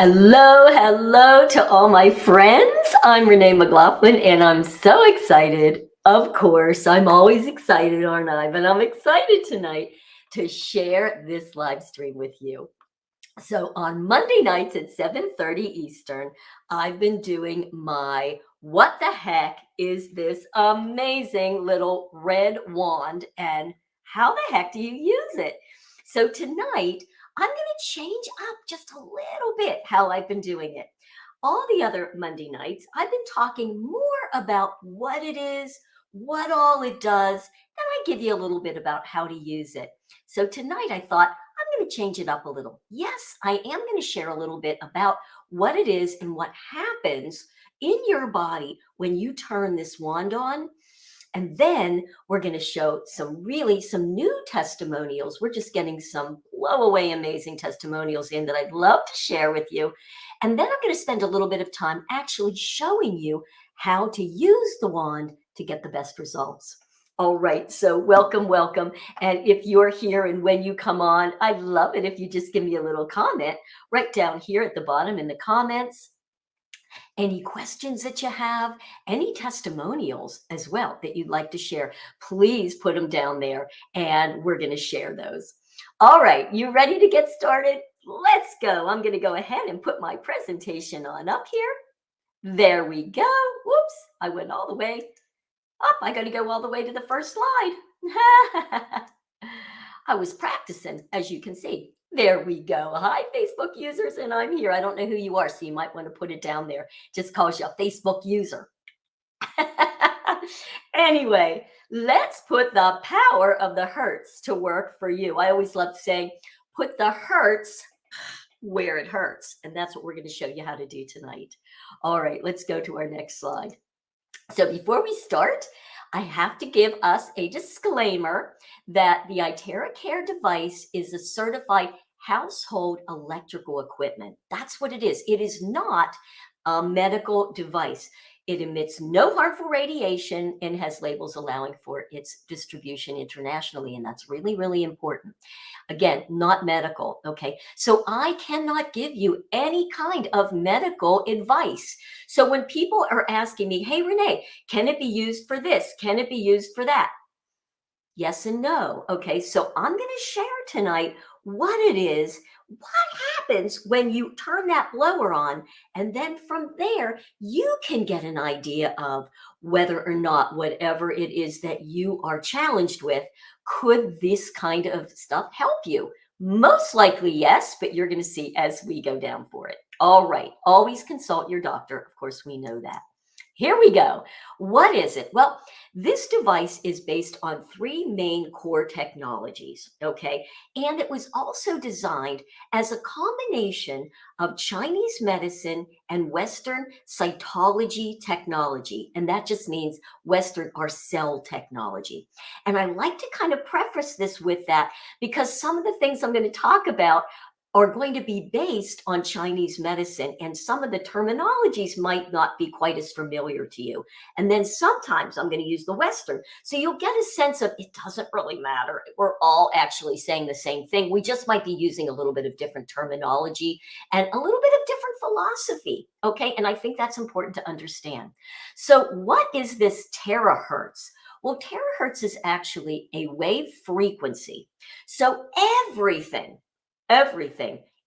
Hello to all my friends. I'm Renee McLaughlin, and I'm so excited. Of course, I'm always excited, aren't I? But I'm excited tonight to share this live stream with you. So on Monday nights at 7:30 Eastern, I've been doing my What the Heck is this amazing little red wand, and how the heck do you use it? So tonight, I'm going to change up just a little bit how I've been doing it. All the other Monday nights, I've been talking more about what it is, what all it does, then I give you a little bit about how to use it. So tonight I thought I'm going to change it up a little. Yes, I am going to share a little bit about what it is and what happens in your body when you turn this wand on. And then we're going to show some new testimonials. We're just getting some blow away amazing testimonials in that I'd love to share with you. And then I'm going to spend a little bit of time actually showing you how to use the wand to get the best results. All right, so welcome. And if you're here and when you come on, I'd love it if you just give me a little comment right down here at the bottom in the comments. Any questions that you have, any testimonials as well that you'd like to share, please put them down there and we're going to share those. All right, you ready to get started? Let's go. I'm going to go ahead and put my presentation on up here. There we go. Whoops, I went all the way up. I got to go all the way to the first slide. I was practicing, as you can see. There we go. Hi, Facebook users, and I'm here. I don't know who you are, so you might want to put it down there. Just calls you a Facebook user. Anyway, let's put the power of the hertz to work for you. I always love saying, put the hertz where it hurts. And that's what we're going to show you how to do tonight. All right, let's go to our next slide. So before we start, I have to give us a disclaimer that the Iteracare device is a certified household electrical equipment. That's what it is. It is not a medical device. It emits no harmful radiation and has labels allowing for its distribution internationally. And that's really, really important. Again, not medical. Okay. So I cannot give you any kind of medical advice. So when people are asking me, hey, Renee, can it be used for this? Can it be used for that? Yes and no. Okay. So I'm going to share tonight what it is, what happens when you turn that blower on. And then from there, you can get an idea of whether or not whatever it is that you are challenged with, could this kind of stuff help you? Most likely, yes, but you're going to see as we go down for it. All right. Always consult your doctor. Of course, we know that. Here we go. What is it? Well, this device is based on three main core technologies, okay? And it was also designed as a combination of Chinese medicine and Western cytology technology. And that just means Western or cell technology. And I like to kind of preface this with that because some of the things I'm going to talk about are going to be based on Chinese medicine, and some of the terminologies might not be quite as familiar to you. And then sometimes I'm going to use the Western. So you'll get a sense of it doesn't really matter. We're all actually saying the same thing. We just might be using a little bit of different terminology and a little bit of different philosophy. Okay. And I think that's important to understand. So what is this terahertz? Well, terahertz is actually a wave frequency. So everything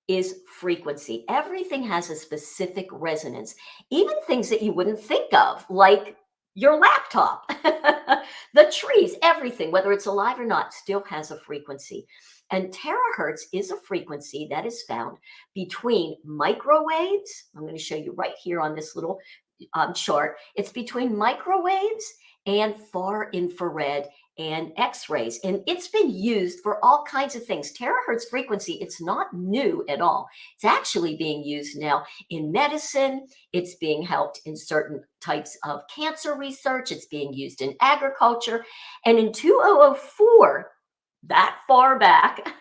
is frequency. Everything has a specific resonance, even things that you wouldn't think of, like your laptop, the trees, everything, whether it's alive or not, still has a frequency. And terahertz is a frequency that is found between microwaves. I'm going to show you right here on this little chart. It's between microwaves and far infrared and x-rays, and it's been used for all kinds of things. Terahertz frequency, it's not new at all. It's actually being used now in medicine. It's being helped in certain types of cancer research. It's being used in agriculture. And in 2004, that far back,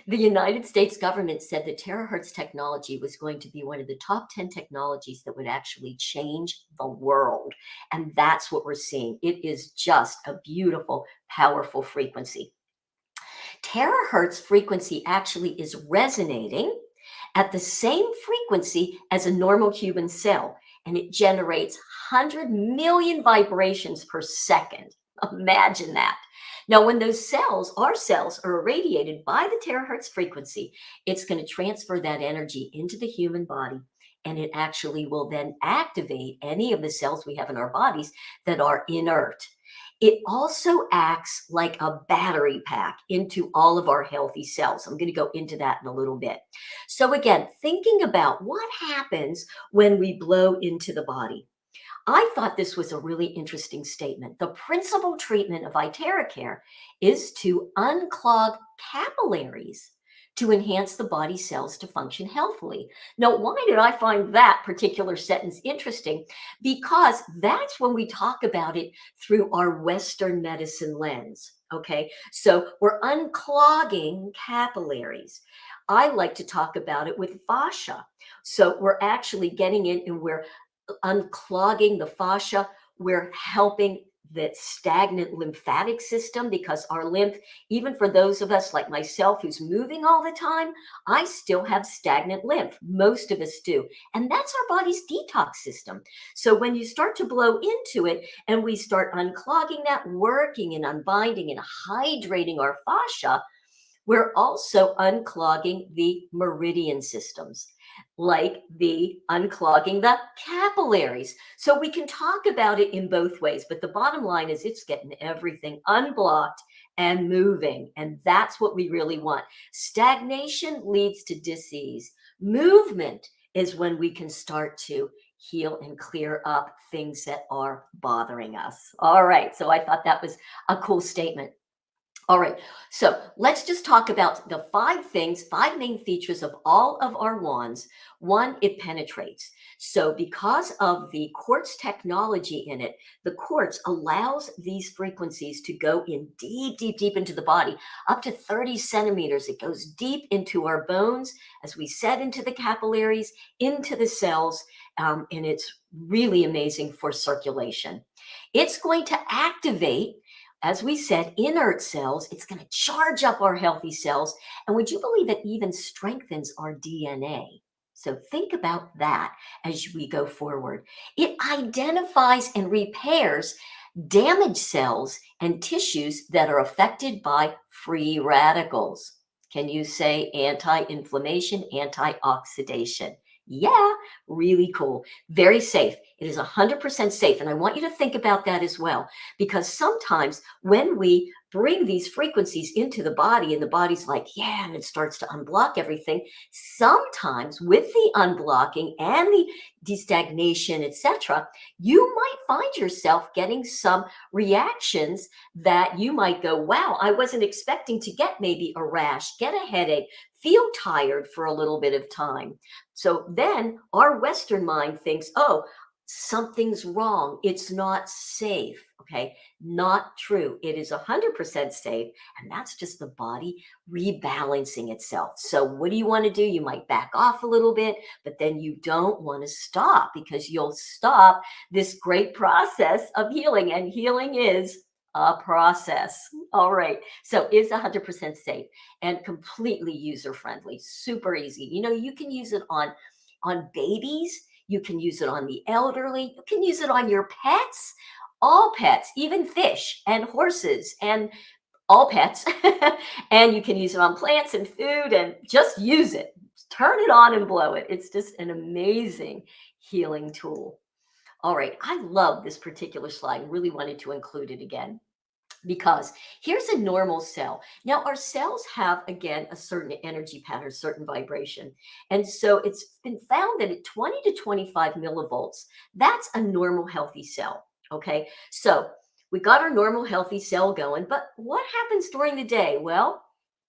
the United States government said that terahertz technology was going to be one of the top 10 technologies that would actually change the world. And that's what we're seeing. It is just a beautiful, powerful frequency. Terahertz frequency actually is resonating, at the same frequency as a normal human cell, and it generates 100 million vibrations per second. Imagine that. Now, when those cells, our cells, are irradiated by the terahertz frequency, it's going to transfer that energy into the human body. And it actually will then activate any of the cells we have in our bodies that are inert. It also acts like a battery pack into all of our healthy cells. I'm going to go into that in a little bit. So, again, thinking about what happens when we blow into the body. I thought this was a really interesting statement. The principal treatment of Iteracare is to unclog capillaries to enhance the body cells to function healthily. Now, why did I find that particular sentence interesting? Because that's when we talk about it through our Western medicine lens. Okay, so we're unclogging capillaries. I like to talk about it with fascia. So we're actually getting in and we're unclogging the fascia. We're helping the stagnant lymphatic system because our lymph, even for those of us like myself who's moving all the time, I still have stagnant lymph. Most of us do. And that's our body's detox system. So when you start to blow into it and we start unclogging that, working and unbinding and hydrating our fascia, we're also unclogging the meridian systems, like the unclogging the capillaries. So we can talk about it in both ways, but the bottom line is it's getting everything unblocked and moving. And that's what we really want. Stagnation leads to disease. Movement is when we can start to heal and clear up things that are bothering us. All right. So I thought that was a cool statement. All right, so let's just talk about the five main features of all of our wands. One, it penetrates. So because of the quartz technology in it, the quartz allows these frequencies to go in deep, deep, deep into the body, up to 30 centimeters. It goes deep into our bones, as we said, into the capillaries, into the cells, and it's really amazing for circulation. It's going to activate, as we said, inert cells. It's going to charge up our healthy cells. And would you believe it even strengthens our DNA? So think about that as we go forward. It identifies and repairs damaged cells and tissues that are affected by free radicals. Can you say anti-inflammation, antioxidation? Yeah, really cool. Very safe. It is 100% safe. And I want you to think about that as well, because sometimes when we bring these frequencies into the body and the body's like, yeah, and it starts to unblock everything, sometimes with the unblocking and the destagnation, etc., you might find yourself getting some reactions that you might go, wow, I wasn't expecting to get maybe a rash, get a headache, feel tired for a little bit of time. So then our Western mind thinks, oh, something's wrong. It's not safe. Okay. Not true. It is 100% safe. And that's just the body rebalancing itself. So what do you want to do? You might back off a little bit, but then you don't want to stop, because you'll stop this great process of healing. And healing is a process. All right. So it's 100% safe and completely user friendly, super easy. You know, you can use it on babies, you can use it on the elderly, you can use it on your pets, all pets, even fish and horses and all pets. And you can use it on plants and food, and just use it. Turn it on and blow it. It's just an amazing healing tool. All right, I love this particular slide. Really wanted to include it again, because here's a normal cell. Now, our cells have, again, a certain energy pattern, certain vibration. And so it's been found that at 20 to 25 millivolts, that's a normal healthy cell. Okay. So we got our normal healthy cell going, but what happens during the day? Well,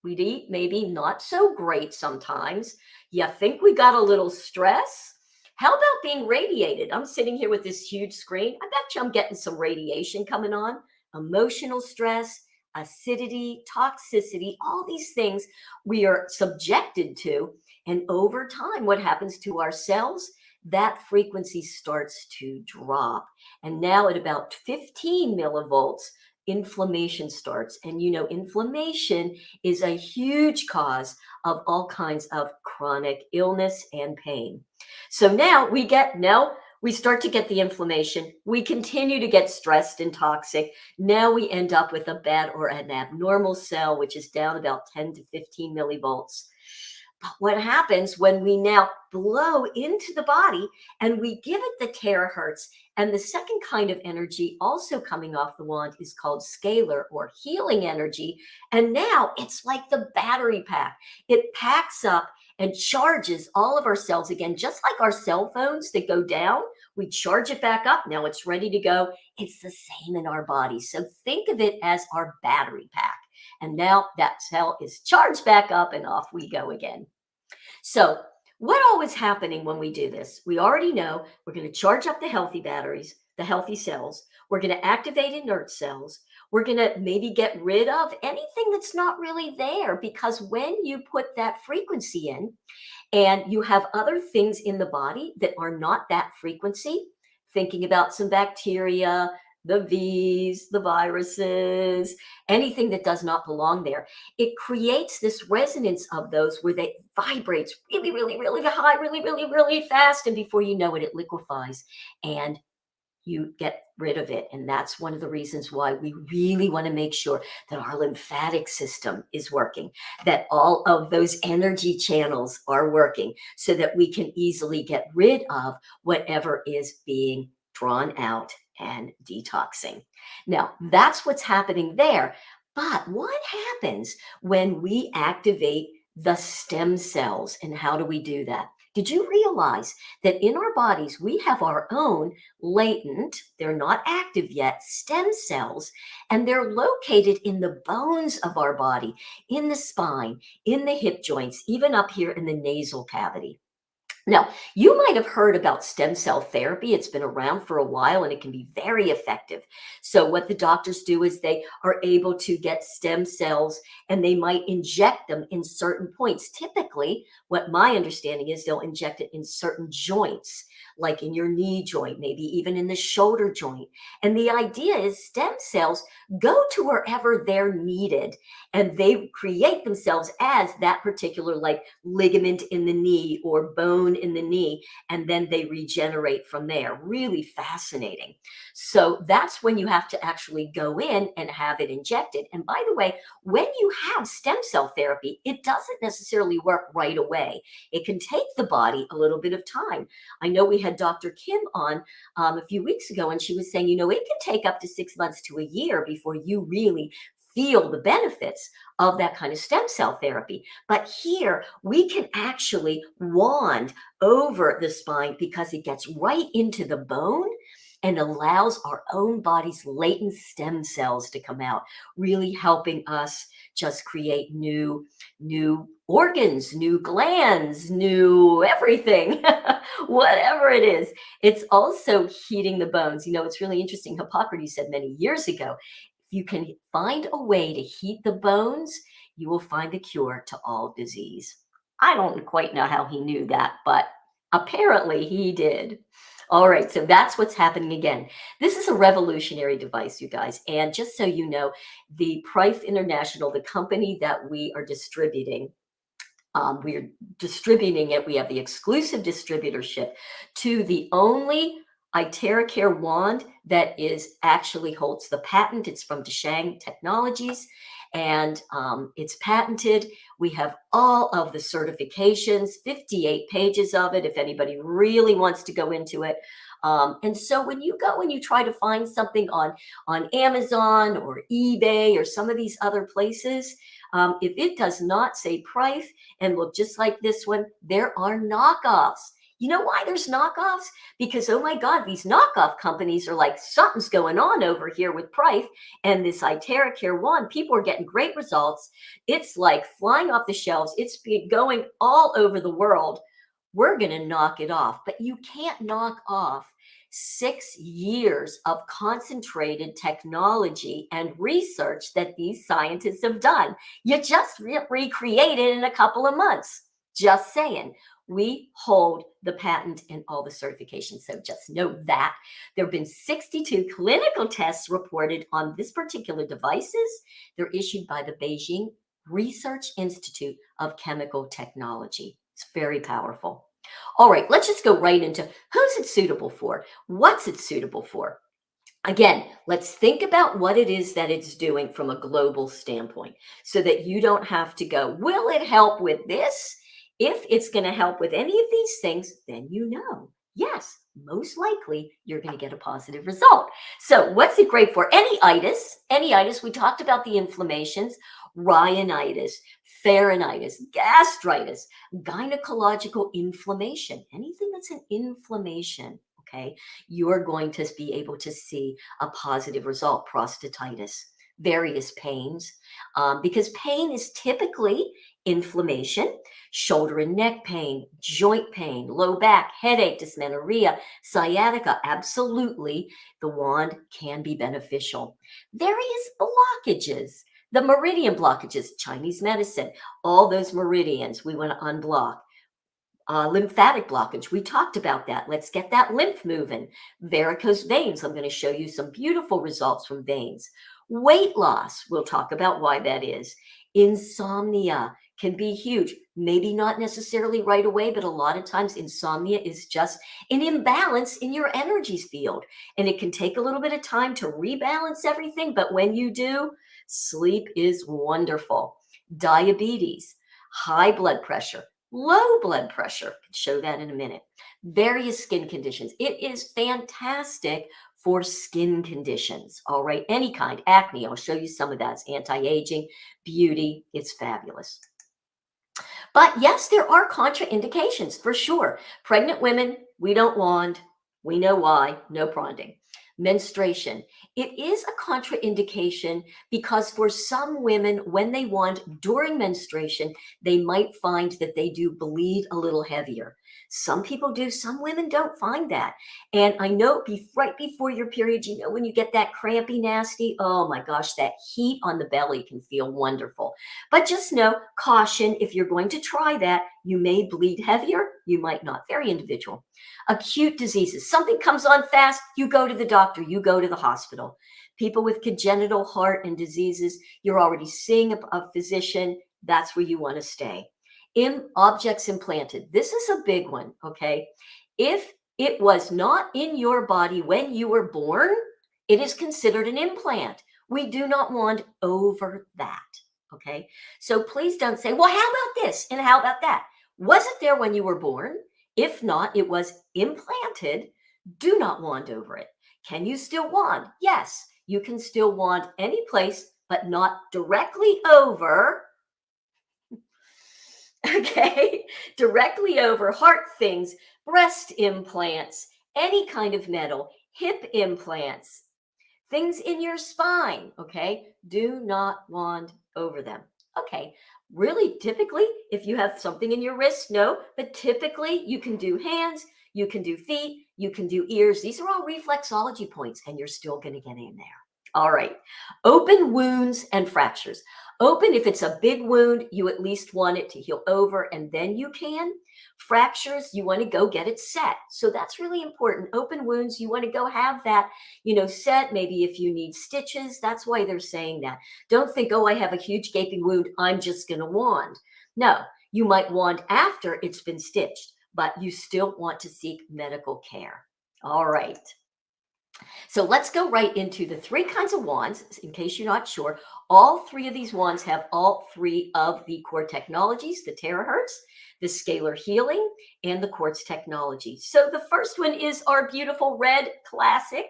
we'd eat maybe not so great sometimes. You think we got a little stress? How about being radiated? I'm sitting here with this huge screen. I bet you I'm getting some radiation coming on. Emotional stress, acidity, toxicity, all these things we are subjected to. And over time, what happens to our cells? That frequency starts to drop. And now at about 15 millivolts, inflammation starts. And inflammation is a huge cause of all kinds of chronic illness and pain. So now we start to get the inflammation. We continue to get stressed and toxic. Now we end up with a bad or an abnormal cell, which is down about 10 to 15 millivolts. But what happens when we now blow into the body and we give it the terahertz? And the second kind of energy also coming off the wand is called scalar or healing energy. And now it's like the battery pack. It packs up and charges all of our cells again, just like our cell phones that go down. We charge it back up. Now it's ready to go. It's the same in our body. So think of it as our battery pack. And now that cell is charged back up and off we go again. So, what all is happening when we do this? We already know we're going to charge up the healthy batteries, the healthy cells. We're going to activate inert cells. We're going to maybe get rid of anything that's not really there, because when you put that frequency in and you have other things in the body that are not that frequency, thinking about some bacteria, the V's, the viruses, anything that does not belong there. It creates this resonance of those where they vibrates really, really, really high, really, really, really fast. And before you know it, it liquefies and you get rid of it. And that's one of the reasons why we really want to make sure that our lymphatic system is working, that all of those energy channels are working so that we can easily get rid of whatever is being drawn out and detoxing. Now, that's what's happening there. But what happens when we activate the stem cells, and how do we do that? Did you realize that in our bodies, we have our own latent, they're not active yet, stem cells, and they're located in the bones of our body, in the spine, in the hip joints, even up here in the nasal cavity? Now, you might have heard about stem cell therapy. It's been around for a while and it can be very effective. So, what the doctors do is they are able to get stem cells and they might inject them in certain points. Typically, what my understanding is, they'll inject it in certain joints, like in your knee joint, maybe even in the shoulder joint. And the idea is stem cells go to wherever they're needed and they create themselves as that particular, like, ligament in the knee or bone in the knee, and then they regenerate from there. Really fascinating. So that's when you have to actually go in and have it injected. And by the way, when you have stem cell therapy, it doesn't necessarily work right away. It can take the body a little bit of time. I know we had Dr. Kim on a few weeks ago, and she was saying, it can take up to 6 months to a year before you really feel the benefits of that kind of stem cell therapy. But here we can actually wand over the spine because it gets right into the bone and allows our own body's latent stem cells to come out, really helping us just create new organs, new glands, new everything, whatever it is. It's also heating the bones. It's really interesting. Hippocrates said many years ago, if you can find a way to heat the bones, you will find the cure to all disease. I don't quite know how he knew that, but apparently he did. All right, so that's what's happening again. This is a revolutionary device, you guys. And just so you know, the Prife International, the company that we are distributing, we're distributing it. We have the exclusive distributorship to the only Iteracare wand that is actually holds the patent. It's from Deshang Technologies, and it's patented. We have all of the certifications, 58 pages of it, if anybody really wants to go into it. And so when you go and you try to find something on Amazon or eBay or some of these other places, if it does not say Prife and look just like this one, there are knockoffs. You know why there's knockoffs? Because, oh my God, these knockoff companies are like, something's going on over here with Prife and this Iteracare Wand. People are getting great results. It's like flying off the shelves. It's going all over the world. We're going to knock it off, but you can't knock off 6 years of concentrated technology and research that these scientists have done. You just recreate it in a couple of months. Just saying. We hold the patent and all the certifications. So just know that. There have been 62 clinical tests reported on this particular devices. They're issued by the Beijing Research Institute of Chemical Technology. It's very powerful. All right, let's just go right into who's it suitable for? What's it suitable for? Again, let's think about what it is that it's doing from a global standpoint so that you don't have to go, will it help with this? If it's going to help with any of these things, then you know, yes, most likely you're going to get a positive result. So, what's it great for? Any itis, we talked about the inflammations, rhinitis, pharyngitis, gastritis, gynecological inflammation, anything that's an inflammation. Okay, you're going to be able to see a positive result. Prostatitis, various pains, because pain is typically inflammation, shoulder and neck pain, joint pain, low back, headache, dysmenorrhea, sciatica. Absolutely, the wand can be beneficial. Various blockages, the meridian blockages, Chinese medicine, all those meridians we want to unblock. Lymphatic blockage. We talked about that. Let's get that lymph moving. Varicose veins. I'm going to show you some beautiful results from veins. Weight loss. We'll talk about why that is. Insomnia can be huge. Maybe not necessarily right away, but a lot of times insomnia is just an imbalance in your energies field. And it can take a little bit of time to rebalance everything. But when you do, sleep is wonderful. Diabetes, high blood pressure, low blood pressure. I'll show that in a minute. Various skin conditions. It is fantastic for skin conditions. All right, any kind. Acne, I'll show you some of that. It's anti-aging, beauty. It's fabulous. But yes, there are contraindications for sure. Pregnant women, we don't wand. We know why. No pronding. Menstruation. It is a contraindication because for some women, when they wand during menstruation, they might find that they do bleed a little heavier. Some people do, some women don't find that. And I know right before your period, you know, when you get that crampy, nasty, oh my gosh, that heat on the belly can feel wonderful. But just know, caution, if you're going to try that, you may bleed heavier, you might not. Very individual. Acute diseases. Something comes on fast, you go to the doctor, you go to the hospital. People with congenital heart and diseases, you're already seeing a physician. That's where you want to stay. Objects implanted. This is a big one, okay? If it was not in your body when you were born, it is considered an implant. We do not want over that, okay? So please don't say, well, how about this and how about that? Was it there when you were born? If not, it was implanted. Do not wand over it. Can you still wand? Yes, you can still wand any place, but not directly over. Okay, directly over heart things, breast implants, any kind of metal, hip implants, things in your spine. Okay, do not wand over them. Okay, really, typically, if you have something in your wrist, no, but typically you can do hands, you can do feet, you can do ears. These are all reflexology points, and you're still going to get in there. All right, open wounds and fractures. Open, if it's a big wound, you at least want it to heal over and then you can. Fractures, you want to go get it set. So that's really important. Open wounds, you want to go have that, set. Maybe if you need stitches, that's why they're saying that. Don't think, oh, I have a huge gaping wound, I'm just going to wand. No, you might wand after it's been stitched, but you still want to seek medical care. All right. So let's go right into the three kinds of wands, in case you're not sure. All three of these wands have all three of the core technologies, the terahertz, the scalar healing, and the quartz technology. So the first one is our beautiful red classic,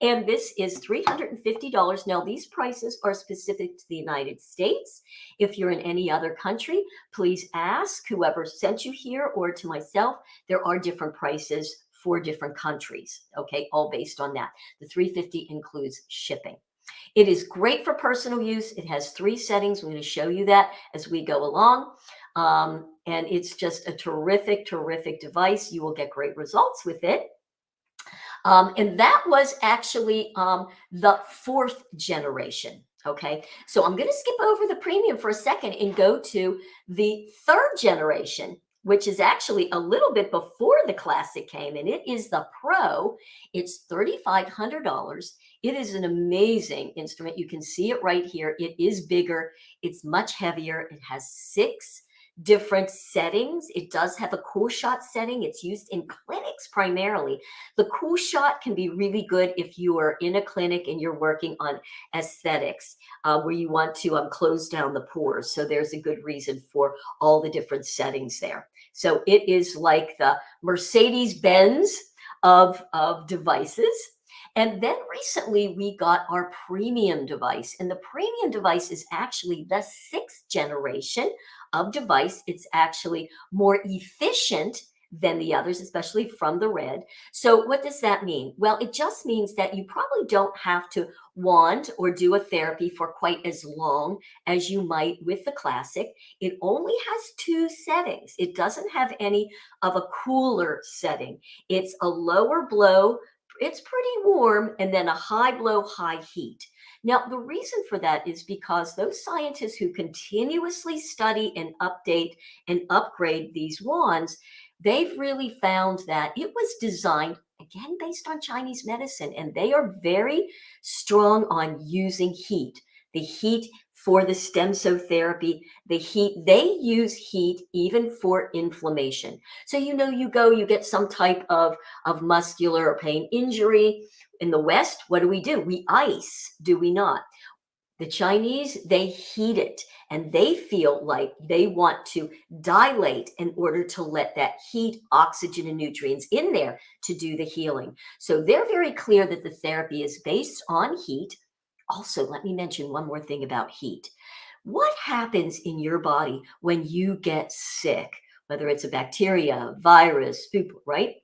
and this is $350. Now, these prices are specific to the United States. If you're in any other country, please ask whoever sent you here or to myself. There are different prices for different countries, okay, all based on that. The 350 includes shipping. It is great for personal use. It has 3 settings. I'm going to show you that as we go along. And it's just a terrific, terrific device. You will get great results with it. And that was actually the 4th generation. Okay, so I'm going to skip over the premium for a second and go to the 3rd generation. which is actually a little bit before the Classic came, and it is the Pro. It's $3,500. It is an amazing instrument. You can see it right here. It is bigger. It's much heavier. It has 6 different settings. It does have a cool shot setting. It's used in clinics primarily. The cool shot can be really good if you are in a clinic and you're working on aesthetics, where you want to close down the pores. So there's a good reason for all the different settings there. So it is like the Mercedes-Benz of devices. And then recently we got our premium device, and the premium device is actually the 6th generation of device. It's actually more efficient than the others, especially from the red. So what does that mean? Well, it just means that you probably don't have to wand or do a therapy for quite as long as you might with the Classic. It only has 2 settings. It doesn't have any of a cooler setting. It's a lower blow. It's pretty warm, and then a high blow, high heat. Now, the reason for that is because those scientists who continuously study and update and upgrade these wands, they've really found that it was designed, again, based on Chinese medicine, and they are very strong on using heat. The heat for the stem cell therapy, the heat, they use heat even for inflammation. So, you go, you get some type of muscular or pain injury. In the West, what do? We ice, do we not? The Chinese, they heat it, and they feel like they want to dilate in order to let that heat, oxygen, and nutrients in there to do the healing. So they're very clear that the therapy is based on heat. Also, let me mention one more thing about heat. What happens in your body when you get sick, whether it's a bacteria, virus, food, right?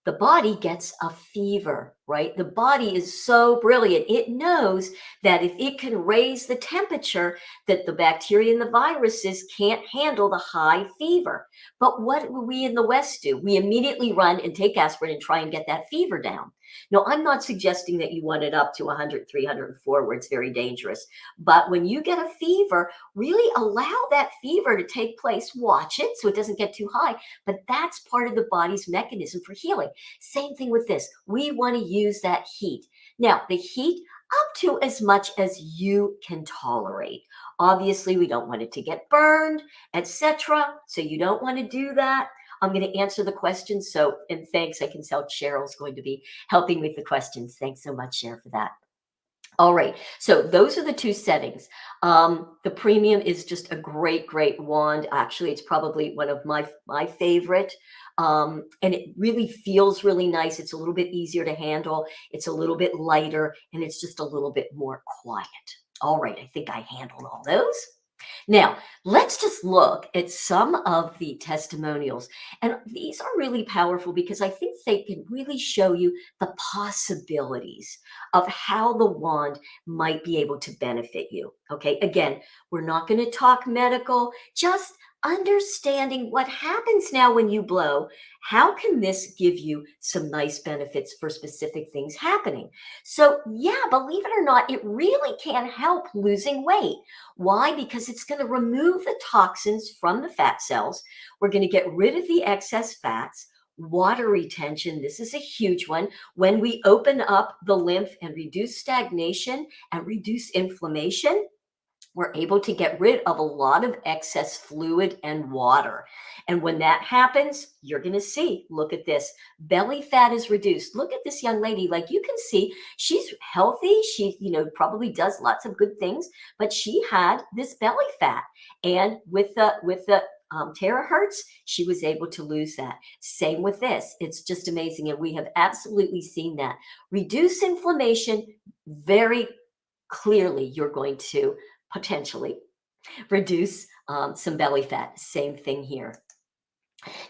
The body gets a fever, right? The body is so brilliant. It knows that if it can raise the temperature, that the bacteria and the viruses can't handle the high fever. But what do we in the West do? We immediately run and take aspirin and try and get that fever down. No, I'm not suggesting that you want it up to 100, 304, where it's very dangerous. But when you get a fever, really allow that fever to take place. Watch it so it doesn't get too high. But that's part of the body's mechanism for healing. Same thing with this. We want to use that heat. Now, the heat up to as much as you can tolerate. Obviously, we don't want it to get burned, etc. So you don't want to do that. I'm going to answer the questions. So, and thanks. I can tell Cheryl's going to be helping with the questions. Thanks so much, Cheryl, for that. All right, so those are the 2 settings. The premium is just a great, great wand. Actually, it's probably one of my favorite. And it really feels really nice. It's a little bit easier to handle. It's a little bit lighter, and it's just a little bit more quiet. All right, I think I handled all those. Now, let's just look at some of the testimonials. And these are really powerful because I think they can really show you the possibilities of how the wand might be able to benefit you. Okay, again, we're not going to talk medical, just understanding what happens now when you blow. How can this give you some nice benefits for specific things happening? So, yeah, believe it or not, it really can help losing weight. Why? Because it's going to remove the toxins from the fat cells. We're going to get rid of the excess fats. Water retention, this is a huge one. When we open up the lymph and reduce stagnation and reduce inflammation, we're able to get rid of a lot of excess fluid and water. And when that happens, you're going to see, look at this, belly fat is reduced. Look at this young lady. Like, you can see she's healthy. She, probably does lots of good things, but she had this belly fat. And with the terahertz, she was able to lose that. Same with this. It's just amazing. And we have absolutely seen that. Reduce inflammation, very clearly you're going to potentially reduce some belly fat. Same thing here.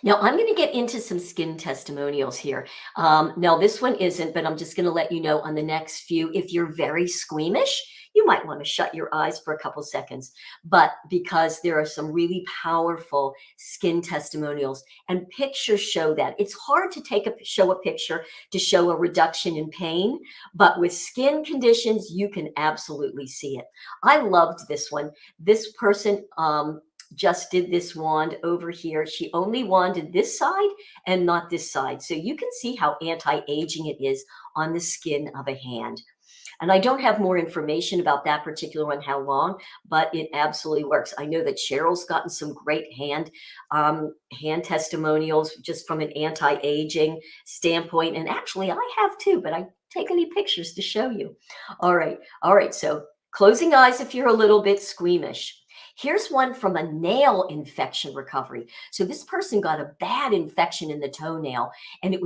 Now, I'm going to get into some skin testimonials here. Now, this one isn't, but I'm just going to let you know on the next few, if you're very squeamish, you might want to shut your eyes for a couple seconds. But because there are some really powerful skin testimonials, and pictures show that. It's hard to show a picture to show a reduction in pain, but with skin conditions, you can absolutely see it. I loved this one. This person just did this wand over here. She only wanded this side and not this side. So you can see how anti-aging it is on the skin of a hand. And I don't have more information about that particular one, how long, but it absolutely works. I know that Cheryl's gotten some great hand testimonials just from an anti-aging standpoint. And actually I have too, but I take any pictures to show you. All right. All right. So closing eyes if you're a little bit squeamish. Here's one from a nail infection recovery. So this person got a bad infection in the toenail and it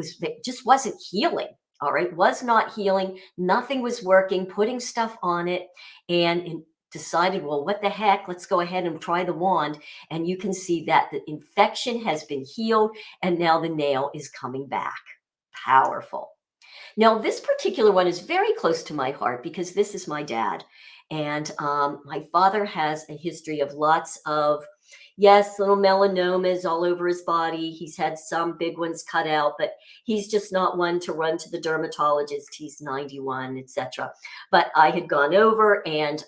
just wasn't healing. All right, was not healing. Nothing was working, putting stuff on it, and decided, well, what the heck? Let's go ahead and try the wand. And you can see that the infection has been healed and now the nail is coming back. Powerful. Now, this particular one is very close to my heart because this is my dad. And my father has a history of lots of, yes, little melanomas all over his body. He's had some big ones cut out, but he's just not one to run to the dermatologist. He's 91, etc. But I had gone over and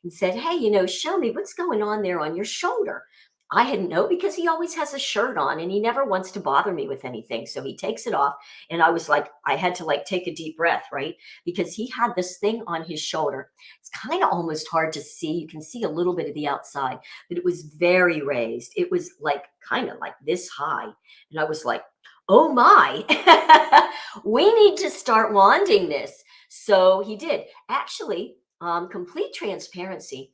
said, hey, show me what's going on there on your shoulder. I didn't know because he always has a shirt on and he never wants to bother me with anything. So he takes it off. And I was like, I had to take a deep breath, right? Because he had this thing on his shoulder. It's kind of almost hard to see. You can see a little bit of the outside, but it was very raised. It was kind of like this high. And I was like, oh my, we need to start wanding this. So he did. Actually, complete transparency.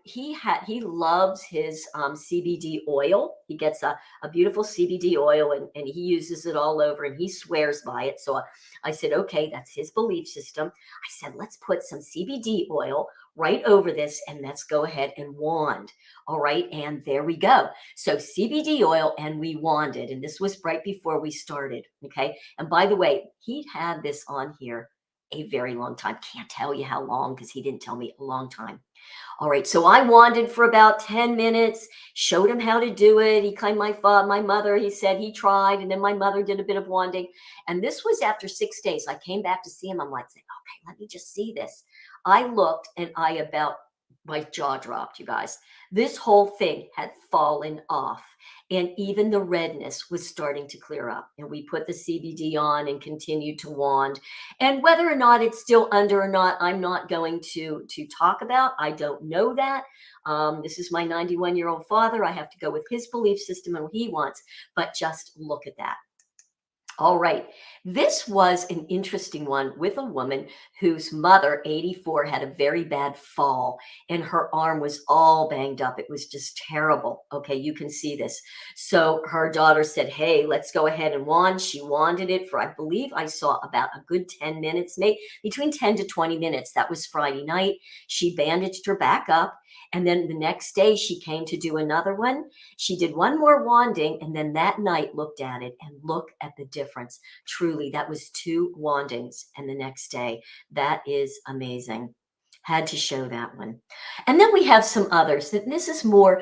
He loves his CBD oil. He gets a beautiful CBD oil and he uses it all over and he swears by it. So I said, okay, that's his belief system. I said, let's put some CBD oil right over this and let's go ahead and wand. All right. And there we go. So CBD oil and we wanded. And this was right before we started. Okay. And by the way, he had this on here a very long time. Can't tell you how long because he didn't tell me a long time. All right, so I wanded for about 10 minutes, showed him how to do it. He claimed my mother, he said he tried, and then my mother did a bit of wanding. And this was after 6 days. I came back to see him. I'm like, okay, let me just see this. I looked and my jaw dropped, you guys. This whole thing had fallen off. And even the redness was starting to clear up. And we put the CBD on and continued to wand. And whether or not it's still under or not, I'm not going to talk about. I don't know that. This is my 91-year-old father. I have to go with his belief system and what he wants. But just look at that. All right. This was an interesting one with a woman whose mother, 84, had a very bad fall and her arm was all banged up. It was just terrible. Okay, you can see this. So her daughter said, hey, let's go ahead and wand. She wanded it for, I believe I saw about a good 10 minutes, maybe between 10 to 20 minutes. That was Friday night. She bandaged her back up. And then the next day she came to do another one. She did one more wanding and then that night looked at it and look at the difference. Truly, that was 2 wandings and the next day. That is amazing. Had to show that one. And then we have some others. This is more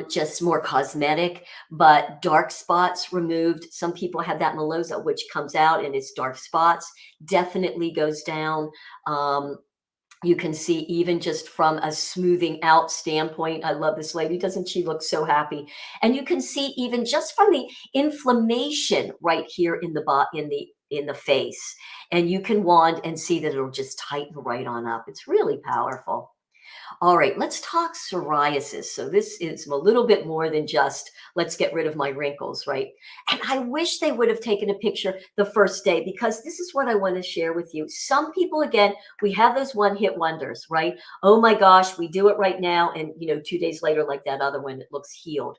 just more cosmetic, but dark spots removed. Some people have that Melosa, which comes out and it's dark spots, definitely goes down. You can see even just from a smoothing out standpoint. I love this lady. Doesn't she look so happy? And you can see even just from the inflammation right here in the face. And you can wand and see that it'll just tighten right on up. It's really powerful. All right, let's talk psoriasis. So this is a little bit more than just let's get rid of my wrinkles, right? And I wish they would have taken a picture the first day because this is what I want to share with you. Some people, again, we have those one-hit wonders, right? Oh my gosh, we do it right now. And, 2 days later, like that other one, it looks healed.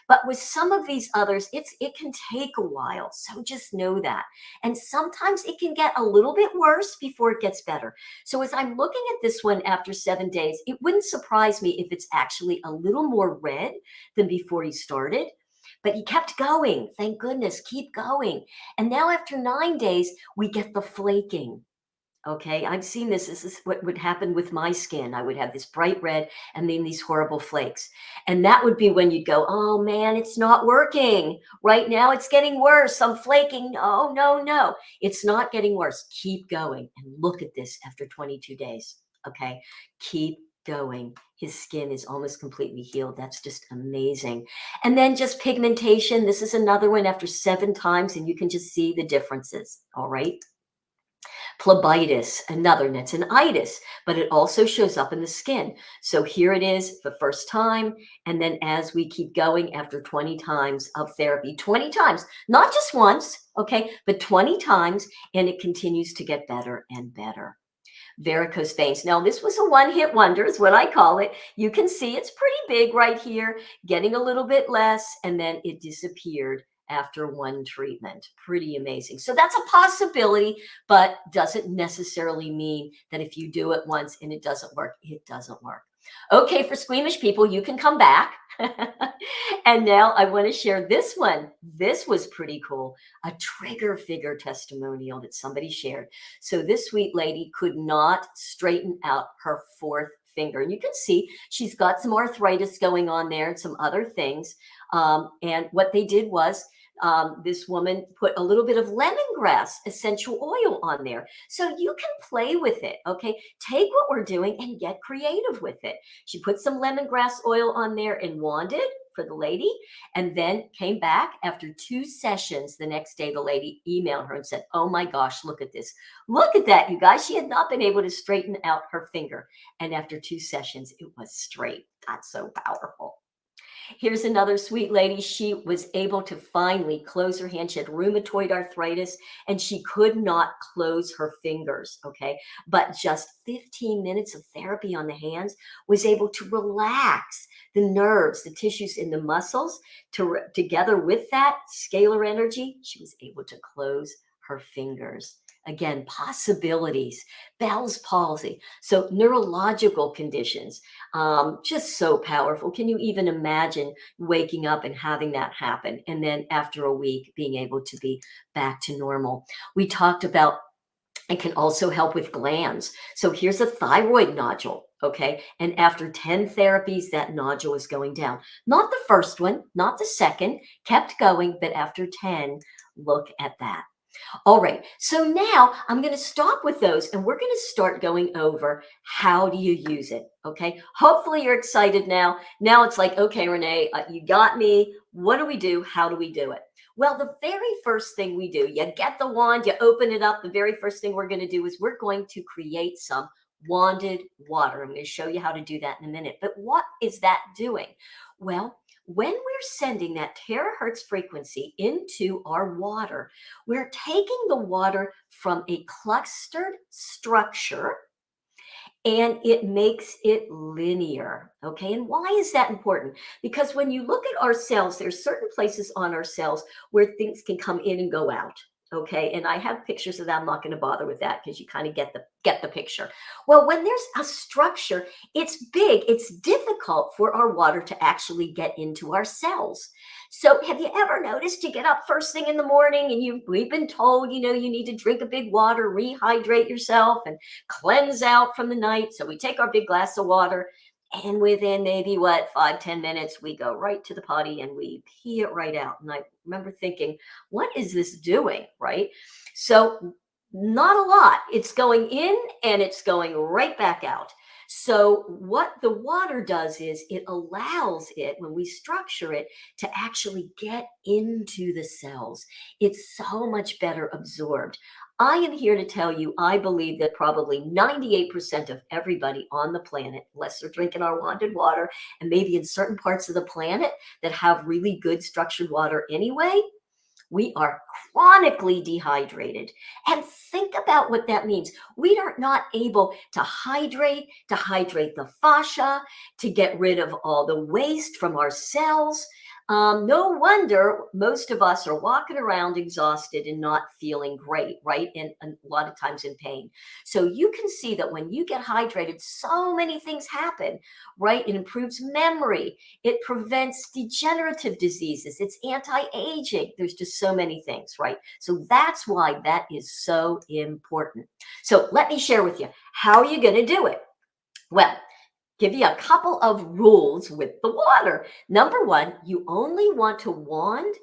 But with some of these others, it can take a while. So just know that. And sometimes it can get a little bit worse before it gets better. So as I'm looking at this one after 7 days, it wouldn't surprise me if it's actually a little more red than before he started. But he kept going. Thank goodness. Keep going. And now after 9 days, we get the flaking. Okay, I've seen this. This is what would happen with my skin. I would have this bright red and then these horrible flakes. And that would be when you'd go, oh man, it's not working. Right now it's getting worse. I'm flaking. Oh, no. It's not getting worse. Keep going. And look at this after 22 days. Okay, keep going. his skin is almost completely healed. That's just amazing. And then just pigmentation. This is another one after 7 times, and you can just see the differences. All right. Phlebitis, another, and it's an itis, but it also shows up in the skin. So here it is the first time. And then as we keep going after 20 times of therapy, 20 times, not just once, okay, but 20 times, and it continues to get better and better. Varicose veins. Now, this was a one-hit wonder is what I call it. You can see it's pretty big right here, getting a little bit less, and then it disappeared after one treatment. Pretty amazing. So that's a possibility, but doesn't necessarily mean that if you do it once and it doesn't work, it doesn't work. Okay, for squeamish people, you can come back. And now I want to share this one. This was pretty cool. A trigger figure testimonial that somebody shared. So this sweet lady could not straighten out her fourth finger. And you can see she's got some arthritis going on there and some other things. And what they did was this woman put a little bit of lemongrass essential oil on there. So you can play with it, okay? Take what we're doing and get creative with it. She put some lemongrass oil on there and wanded for the lady, and then came back after 2 sessions. The next day, the lady emailed her and said, oh my gosh, look at this. Look at that, you guys. She had not been able to straighten out her finger. And after 2 sessions, it was straight. That's so powerful. Here's another sweet lady. She was able to finally close her hand. She had rheumatoid arthritis and she could not close her fingers. Okay. But just 15 minutes of therapy on the hands was able to relax the nerves, the tissues in the muscles. Together with that scalar energy, she was able to close her fingers. Again, possibilities, Bell's palsy. So neurological conditions, just so powerful. Can you even imagine waking up and having that happen? And then after a week, being able to be back to normal. We talked about it can also help with glands. So here's a thyroid nodule, okay? And after 10 therapies, that nodule is going down. Not the first one, not the second, kept going, but after 10, look at that. All right, so now I'm going to stop with those and we're going to start going over how do you use it, okay? Hopefully you're excited now. Now it's like, okay, Renee, you got me. What do we do? How do we do it? Well, the very first thing we do, you get the wand, you open it up. The very first thing we're going to do is we're going to create some wanded water. I'm going to show you how to do that in a minute. But what is that doing? Well, when we're sending that terahertz frequency into our water, we're taking the water from a clustered structure and it makes it linear. Okay. And why is that important? Because when you look at our cells, there's certain places on our cells where things can come in and go out. Okay. And I have pictures of that. I'm not going to bother with that because you kind of get the picture. Well, when there's a structure, it's big. It's difficult for our water to actually get into our cells. So have you ever noticed you get up first thing in the morning and we've been told, you need to drink a big water, rehydrate yourself and cleanse out from the night. So we take our big glass of water and within maybe 5-10 minutes, we go right to the potty and we pee it right out. And I remember thinking, what is this doing? Right. So not a lot. It's going in and it's going right back out. So what the water does is it allows it, when we structure it, to actually get into the cells. It's so much better absorbed. I am here to tell you, I believe that probably 98% of everybody on the planet, unless they're drinking our wanded water, and maybe in certain parts of the planet that have really good structured water anyway, we are chronically dehydrated. And think about what that means. We are not able to hydrate the fascia, to get rid of all the waste from our cells. No wonder most of us are walking around exhausted and not feeling great, right? And a lot of times in pain. So you can see that when you get hydrated, so many things happen, right? It improves memory. It prevents degenerative diseases. It's anti-aging. There's just so many things, right? So that's why that is so important. So let me share with you, how are you going to do it? Well, give you a couple of rules with the water. Number one, you only want to wand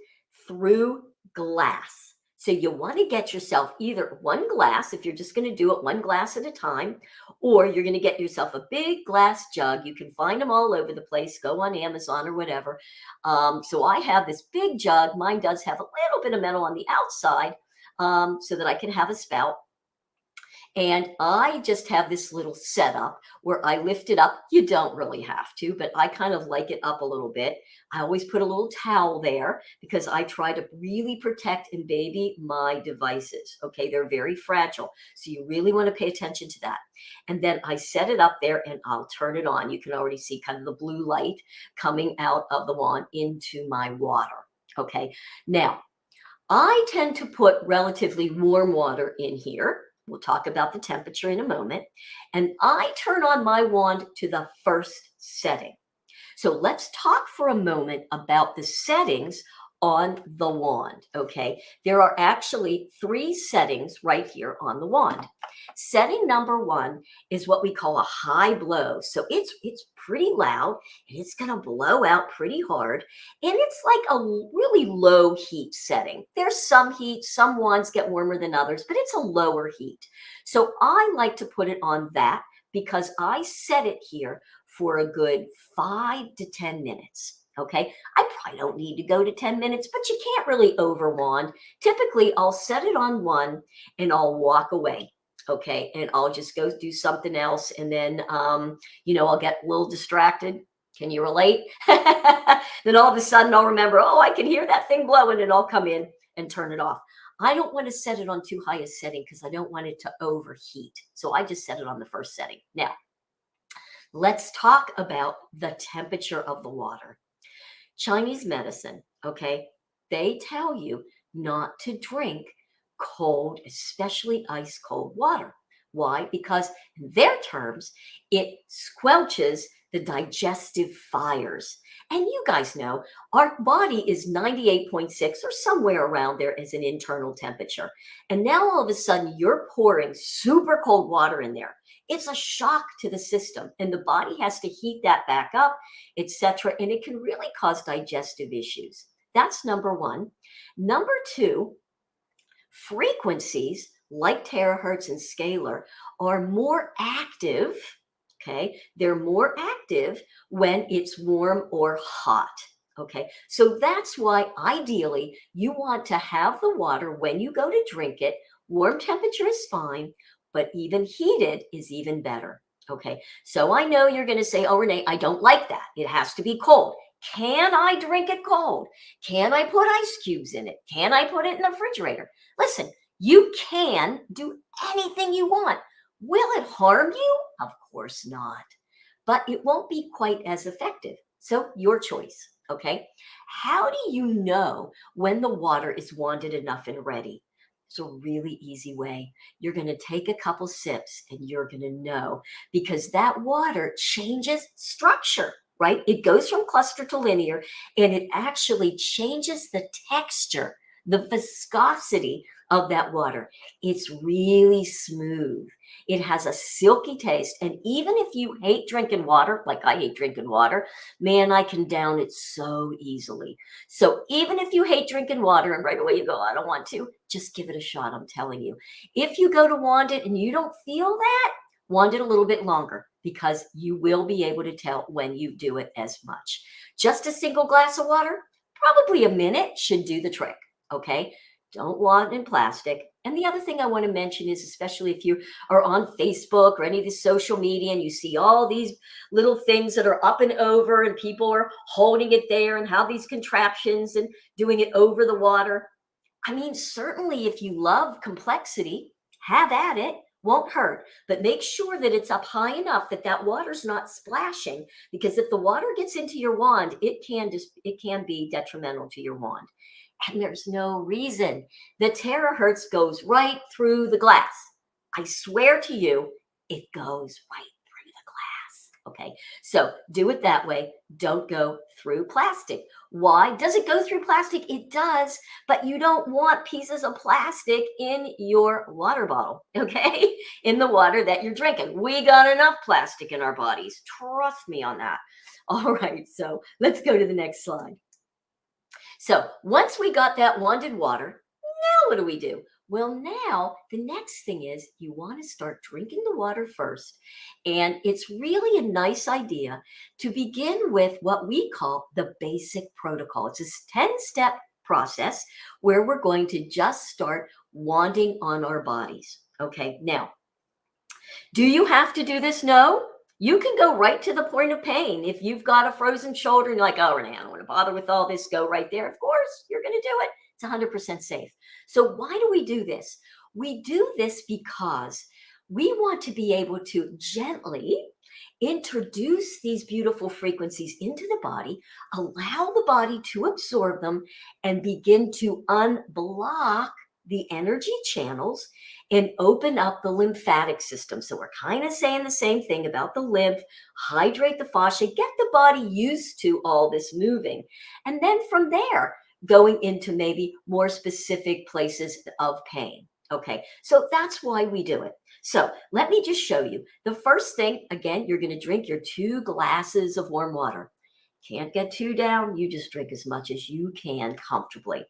through glass. So you want to get yourself either one glass, if you're just going to do it one glass at a time, or you're going to get yourself a big glass jug. You can find them all over the place. Go on Amazon or whatever. So I have this big jug. Mine does have a little bit of metal on the outside, so that I can have a spout. And I just have this little setup where I lift it up. You don't really have to, but I kind of like it up a little bit. I always put a little towel there because I try to really protect and baby my devices. Okay, they're very fragile. So you really want to pay attention to that. And then I set it up there and I'll turn it on. You can already see kind of the blue light coming out of the wand into my water. Okay, now I tend to put relatively warm water in here. We'll talk about the temperature in a moment. And I turn on my wand to the first setting. So let's talk for a moment about the settings on the wand, okay? There are actually 3 settings right here on the wand. Setting number 1 is what we call a high blow. So it's pretty loud and it's going to blow out pretty hard. And it's like a really low heat setting. There's some heat, some wands get warmer than others, but it's a lower heat. So I like to put it on that because I set it here for a good 5 to 10 minutes. Okay, I probably don't need to go to 10 minutes, but you can't really over wand. Typically, I'll set it on 1 and I'll walk away. Okay, and I'll just go do something else. And then, I'll get a little distracted. Can you relate? Then all of a sudden I'll remember, oh, I can hear that thing blowing, and I'll come in and turn it off. I don't want to set it on too high a setting because I don't want it to overheat. So I just set it on the first setting. Now, let's talk about the temperature of the water. Chinese medicine, okay, they tell you not to drink cold, especially ice cold water. Why? Because in their terms, it squelches the digestive fires. And you guys know our body is 98.6 or somewhere around there as an internal temperature. And now all of a sudden you're pouring super cold water in there. It's a shock to the system, and the body has to heat that back up, etc. And it can really cause digestive issues. That's number 1. Number 2, frequencies like terahertz and scalar are more active. Okay, they're more active when it's warm or hot. Okay, so that's why ideally you want to have the water when you go to drink it. Warm temperature is fine, but even heated is even better. Okay, so I know you're going to say, oh, Renee, I don't like that. It has to be cold. Can I drink it cold? Can I put ice cubes in it? Can I put it in the refrigerator? Listen, you can do anything you want. Will it harm you? Of course not. But it won't be quite as effective. So your choice, okay? How do you know when the water is wanded enough and ready? It's a really easy way. You're going to take a couple sips and you're going to know, because that water changes structure, right? It goes from cluster to linear, and it actually changes the texture, the viscosity of that water. It's really smooth. It has a silky taste. And even if you hate drinking water, like I hate drinking water, man, I can down it so easily. So even if you hate drinking water and right away you go, I don't want to, just give it a shot. I'm telling you. If you go to wand it and you don't feel that, wand it a little bit longer, because you will be able to tell when you do it as much. Just a single glass of water, probably a minute, should do the trick. Okay. Don't wand in plastic. And the other thing I want to mention is, especially if you are on Facebook or any of the social media and you see all these little things that are up and over and people are holding it there and how these contraptions and doing it over the water. I mean, certainly if you love complexity, have at it. Won't hurt, but make sure that it's up high enough that that water's not splashing, because if the water gets into your wand, it can be detrimental to your wand. And there's no reason. The terahertz goes right through the glass. I swear to you, it goes right through the glass. Okay, so do it that way. Don't go through plastic. Why? Does it go through plastic? It does, but you don't want pieces of plastic in your water bottle, okay? In the water that you're drinking. We got enough plastic in our bodies. Trust me on that. All right, so let's go to the next slide. So once we got that wanded water, what do we do? Well, now the next thing is you want to start drinking the water first. And it's really a nice idea to begin with what we call the basic protocol. It's a 10-step process where we're going to just start wanding on our bodies. Okay, now, do you have to do this? No. You can go right to the point of pain. If you've got a frozen shoulder and you're like, oh, Renee, I don't want to bother with all this, go right there. Of course, you're going to do it. It's 100% safe. So why do we do this? We do this because we want to be able to gently introduce these beautiful frequencies into the body, allow the body to absorb them, and begin to unblock the energy channels and open up the lymphatic system. So we're kind of saying the same thing about the lymph, hydrate the fascia, get the body used to all this moving. And then from there, going into maybe more specific places of pain. Okay, so that's why we do it. So let me just show you. The first thing, again, you're going to drink your 2 glasses of warm water. Can't get too down. You just drink as much as you can comfortably.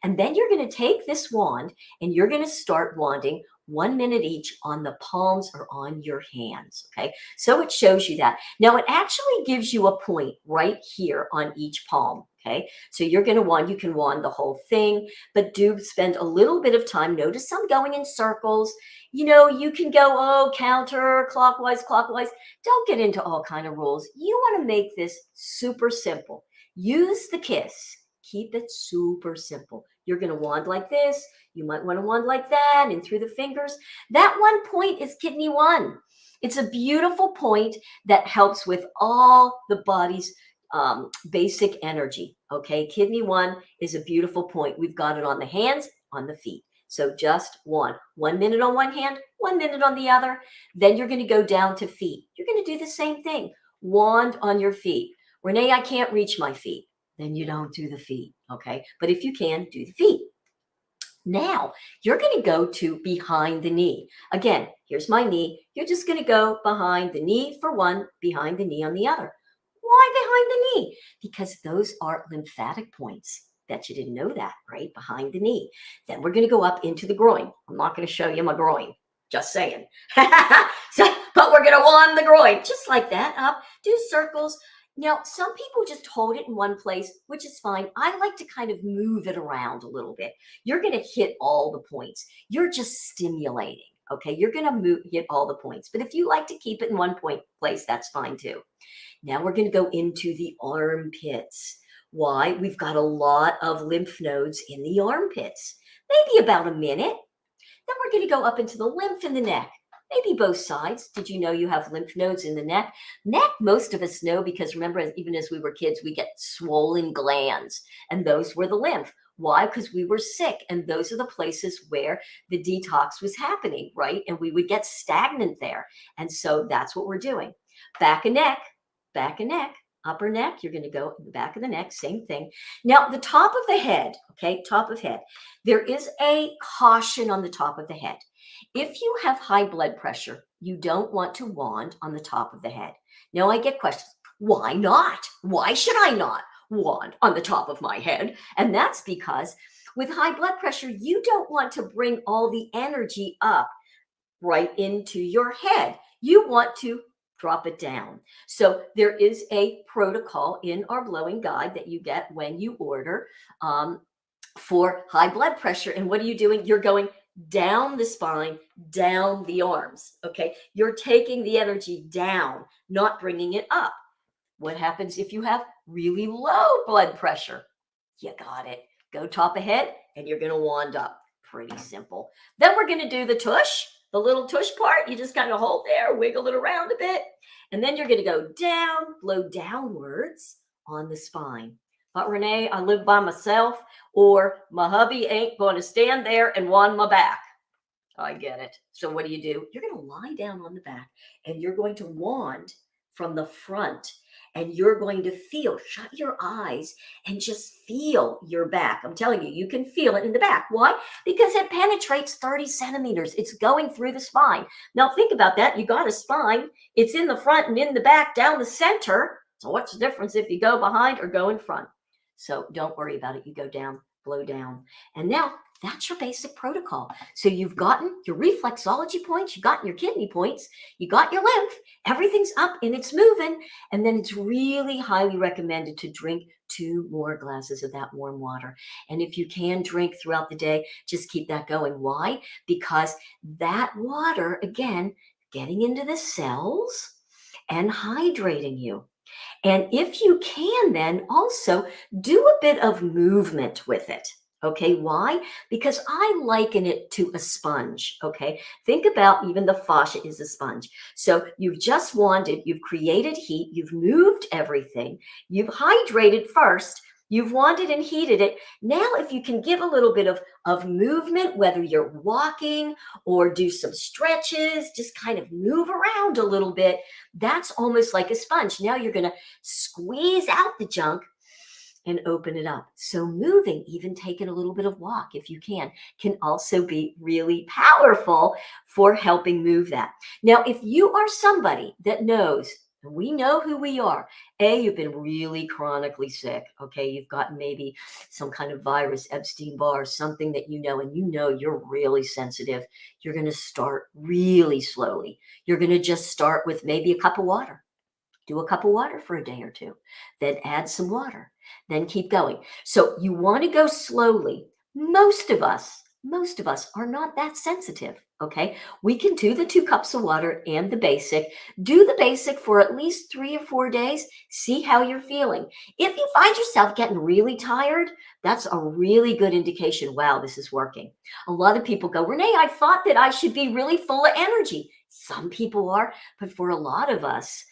And then you're going to take this wand and you're going to start wanding 1 minute each on the palms or on your hands. Okay, so it shows you that. Now it actually gives you a point right here on each palm. Okay, so you're going to wand, you can wand the whole thing, but do spend a little bit of time. Notice I'm going in circles. You know, you can go, oh, counter, clockwise. Don't get into all kind of rules. You want to make this super simple. Use the kiss. Keep it super simple. You're going to wand like this. You might want to wand like that and through the fingers. That one point is kidney 1. It's a beautiful point that helps with all the body's basic energy. Okay, kidney 1 is a beautiful point. We've got it on the hands, on the feet. So just 1 minute on one hand, 1 minute on the other. Then you're going to go down to feet. You're going to do the same thing. Wand on your feet. Renee, I can't reach my feet. Then you don't do the feet. Okay, but if you can, do the feet. Now you're going to go to behind the knee. Again, here's my knee. You're just going to go behind the knee for 1, behind the knee on the other. Why behind the knee? Because those are lymphatic points. Bet you didn't know that, right? Behind the knee. Then we're going to go up into the groin. I'm not going to show you my groin. Just saying. But we're going to wand the groin. Just like that. Up. Do circles. Now, some people just hold it in one place, which is fine. I like to kind of move it around a little bit. You're going to hit all the points. You're just stimulating. Okay, you're going to hit all the points. But if you like to keep it in one place, that's fine too. Now we're going to go into the armpits. Why? We've got a lot of lymph nodes in the armpits. Maybe about a minute. Then we're going to go up into the lymph in the neck. Maybe both sides. Did you know you have lymph nodes in the neck? Neck, most of us know because remember, even as we were kids, we get swollen glands. And those were the lymph. Why? Because we were sick. And those are the places where the detox was happening, right? And we would get stagnant there. And so that's what we're doing. Back and neck. Upper neck, you're going to go in the back of the neck, same thing. Now, the top of the head, okay, top of head, there is a caution on the top of the head. If you have high blood pressure, you don't want to wand on the top of the head. Now, I get questions. Why not? Why should I not wand on the top of my head? And that's because with high blood pressure, you don't want to bring all the energy up right into your head. You want to drop it down. So there is a protocol in our blowing guide that you get when you order for high blood pressure. And what are you doing? You're going down the spine, down the arms. Okay. You're taking the energy down, not bringing it up. What happens if you have really low blood pressure? You got it. Go top of head and you're going to wand up. Pretty simple. Then we're going to do the tush. The little tush part, you just kind of hold there, wiggle it around a bit, and then you're going to go down, blow downwards on the spine. But Renee, I live by myself, or my hubby ain't going to stand there and wand my back. I get it. So what do? You're going to lie down on the back, and you're going to wand from the front. And you're going to feel, shut your eyes and just feel your back. I'm telling you, you can feel it in the back. Why? Because it penetrates 30 centimeters. It's going through the spine. Now think about that. You got a spine. It's in the front and in the back, down the center. So what's the difference if you go behind or go in front? So don't worry about it. You go down blow down. And now that's your basic protocol. So you've gotten your reflexology points, you've gotten your kidney points, you got your lymph, everything's up and it's moving. And then it's really highly recommended to drink 2 more glasses of that warm water. And if you can drink throughout the day, just keep that going. Why? Because that water, again, getting into the cells and hydrating you. And if you can, then also do a bit of movement with it. Okay, why? Because I liken it to a sponge. Okay, think about even the fascia is a sponge. So you've just wanded, you've created heat, you've moved everything, you've hydrated first, you've wanded and heated it. Now, if you can give a little bit of movement, whether you're walking or do some stretches, just kind of move around a little bit, that's almost like a sponge. Now you're going to squeeze out the junk and open it up. So moving, even taking a little bit of walk if you can also be really powerful for helping move that. Now, if you are somebody that knows, and we know who we are, you've been really chronically sick. Okay, you've got maybe some kind of virus, Epstein-Barr, something that you know, and you know you're really sensitive. You're going to start really slowly. You're going to just start with maybe a cup of water. Do a cup of water for a day or two, then add some water, then keep going. So you want to go slowly. Most of us are not that sensitive. Okay. We can do the 2 cups of water and the basic. Do the basic for at least 3 or 4 days. See how you're feeling. If you find yourself getting really tired, that's a really good indication. Wow, this is working. A lot of people go, Renee, I thought that I should be really full of energy. Some people are, but for a lot of us,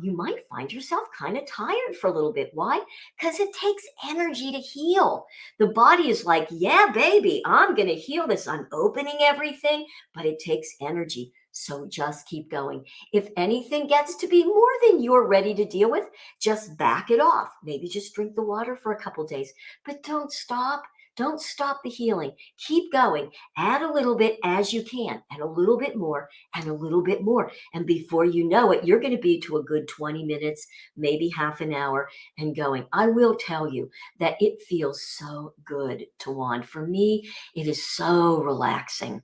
you might find yourself kind of tired for a little bit. Why? Because it takes energy to heal. The body is like, yeah, baby, I'm going to heal this. I'm opening everything, but it takes energy. So just keep going. If anything gets to be more than you're ready to deal with, just back it off. Maybe just drink the water for a couple days, but don't stop. Don't stop the healing. Keep going. Add a little bit as you can, and a little bit more, and a little bit more. And before you know it, you're going to be to a good 20 minutes, maybe half an hour, and going. I will tell you that it feels so good to wand. For me, it is so relaxing.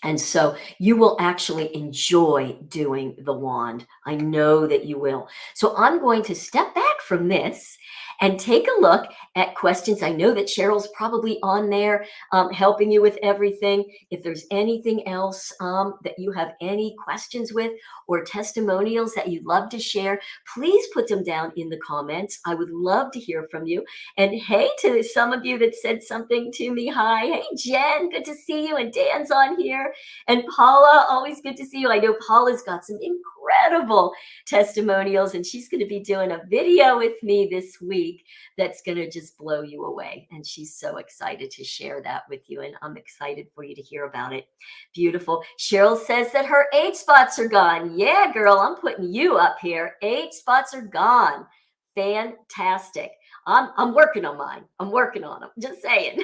And so you will actually enjoy doing the wand. I know that you will. So I'm going to step back from this and take a look at questions. I know that Cheryl's probably on there helping you with everything. If there's anything else that you have any questions with or testimonials that you'd love to share, please put them down in the comments. I would love to hear from you. And hey, to some of you that said something to me, hi. Hey, Jen, good to see you. And Dan's on here. And Paula, always good to see you. I know Paula's got some incredible testimonials, and she's going to be doing a video with me this week that's going to just blow you away. And she's so excited to share that with you. And I'm excited for you to hear about it. Beautiful. Cheryl says that her age spots are gone. Yeah, girl, I'm putting you up here. Age spots are gone. Fantastic. I'm working on mine. I'm working on them. Just saying.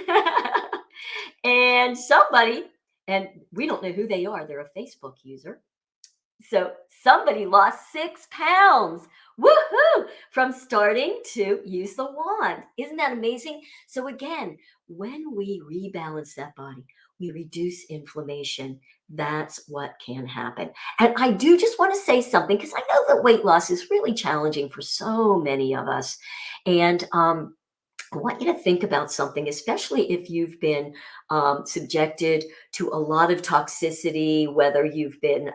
And somebody, and we don't know who they are. They're a Facebook user. So somebody lost 6 pounds. Woohoo! From starting to use the wand. Isn't that amazing? So again, when we rebalance that body, we reduce inflammation. That's what can happen. And I do just want to say something, because I know that weight loss is really challenging for so many of us. And I want you to think about something, especially if you've been subjected to a lot of toxicity, whether you've been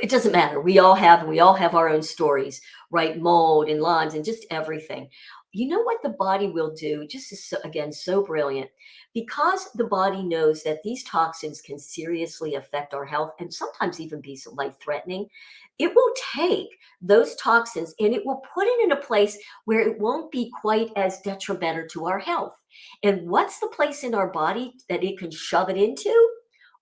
it doesn't matter. We all have our own stories, right? Mold and Lyme's and just everything. You know what the body will do? Just again, so brilliant, because the body knows that these toxins can seriously affect our health and sometimes even be life-threatening. It will take those toxins and it will put it in a place where it won't be quite as detrimental to our health. And what's the place in our body that it can shove it into?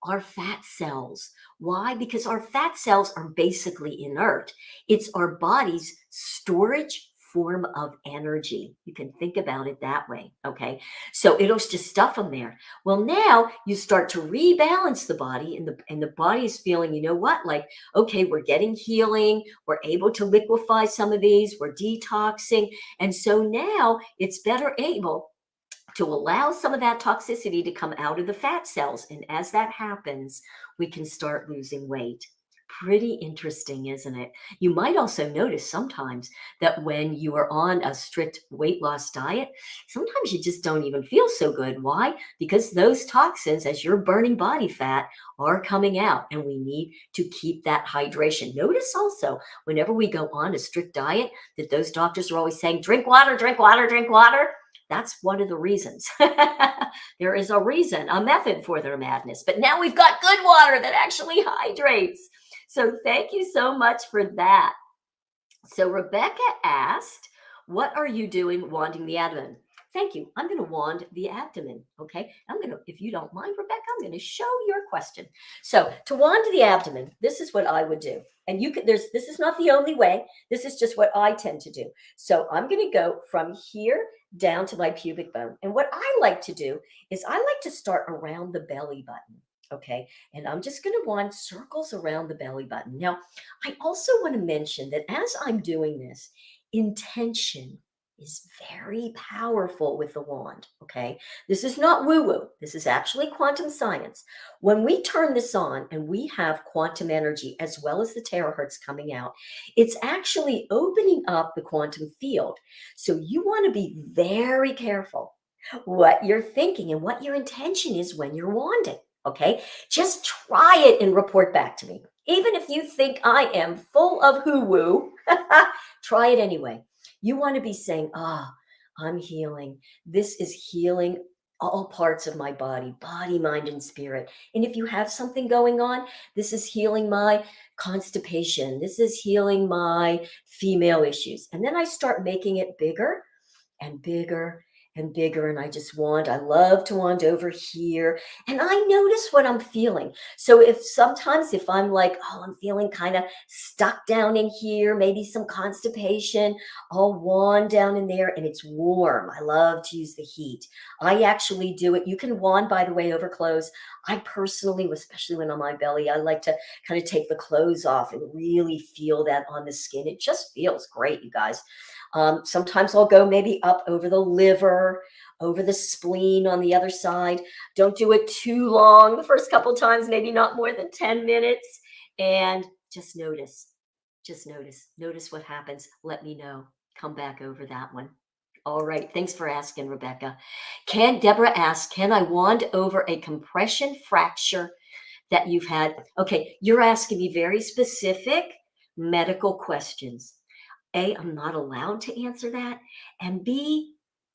Our fat cells. Why? Because our fat cells are basically inert. It's our body's storage form of energy. You can think about it that way. Okay. So it'll just stuff them there. Well, now you start to rebalance the body, and the body is feeling, you know what? Like, okay, we're getting healing. We're able to liquefy some of these. We're detoxing. And so now it's better able to allow some of that toxicity to come out of the fat cells. And as that happens, we can start losing weight. Pretty interesting, isn't it? You might also notice sometimes that when you are on a strict weight loss diet, sometimes you just don't even feel so good. Why? Because those toxins, as you're burning body fat, are coming out, and we need to keep that hydration. Notice also, whenever we go on a strict diet, that those doctors are always saying, drink water, drink water, drink water. That's one of the reasons. There is a reason, a method for their madness. But now we've got good water that actually hydrates. So thank you so much for that. So Rebecca asked, what are you doing wanding the abdomen? Thank you. I'm going to wand the abdomen. Okay. If you don't mind, Rebecca, I'm going to show your question. So to wand the abdomen, this is what I would do. And this is not the only way. This is just what I tend to do. So I'm going to go from here down to my pubic bone. And what I like to do is I like to start around the belly button. Okay. And I'm just going to wand circles around the belly button. Now, I also want to mention that as I'm doing this, intention is very powerful with the wand. Okay. This is not woo woo. This is actually quantum science. When we turn this on and we have quantum energy as well as the terahertz coming out, it's actually opening up the quantum field. So you want to be very careful what you're thinking and what your intention is when you're wanding. Okay. Just try it and report back to me. Even if you think I am full of hoo-woo, try it anyway. You want to be saying, I'm healing. This is healing all parts of my body, mind, and spirit. And if you have something going on, this is healing my constipation. This is healing my female issues. And then I start making it bigger and bigger and bigger. And I just wand. I love to wand over here. And I notice what I'm feeling. So if I'm like, I'm feeling kind of stuck down in here, maybe some constipation, I'll wand down in there and it's warm. I love to use the heat. I actually do it. You can wand, by the way, over clothes. I personally, especially when on my belly, I like to kind of take the clothes off and really feel that on the skin. It just feels great, you guys. Sometimes I'll go maybe up over the liver, over the spleen on the other side. Don't do it too long. The first couple times, maybe not more than 10 minutes. And just notice what happens. Let me know. Come back over that one. All right. Thanks for asking, Rebecca. Deborah asks, can I wand over a compression fracture that you've had? Okay. You're asking me very specific medical questions. A, I'm not allowed to answer that. And B,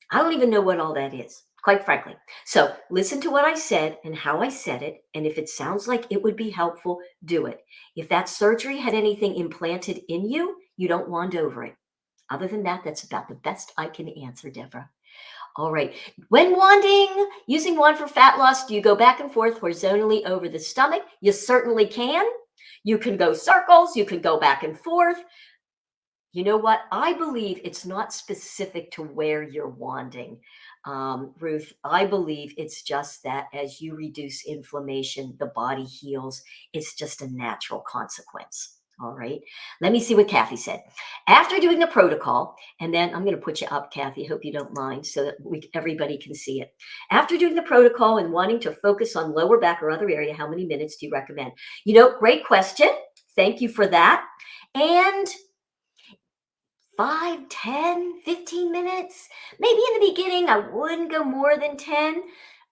I don't even know what all that is, quite frankly. So listen to what I said and how I said it. And if it sounds like it would be helpful, do it. If that surgery had anything implanted in you, you don't wand over it. Other than that, that's about the best I can answer, Deborah. All right. When wanding, using wand for fat loss, do you go back and forth horizontally over the stomach? You certainly can. You can go circles. You can go back and forth. You know what? I believe it's not specific to where you're wanding, Ruth. I believe it's just that as you reduce inflammation, the body heals. It's just a natural consequence. All right. Let me see what Kathy said. After doing the protocol, and then I'm going to put you up, Kathy. Hope you don't mind, so that everybody can see it. After doing the protocol and wanting to focus on lower back or other area, how many minutes do you recommend? Great question. Thank you for that. And 5, 10, 15 minutes. Maybe in the beginning, I wouldn't go more than 10.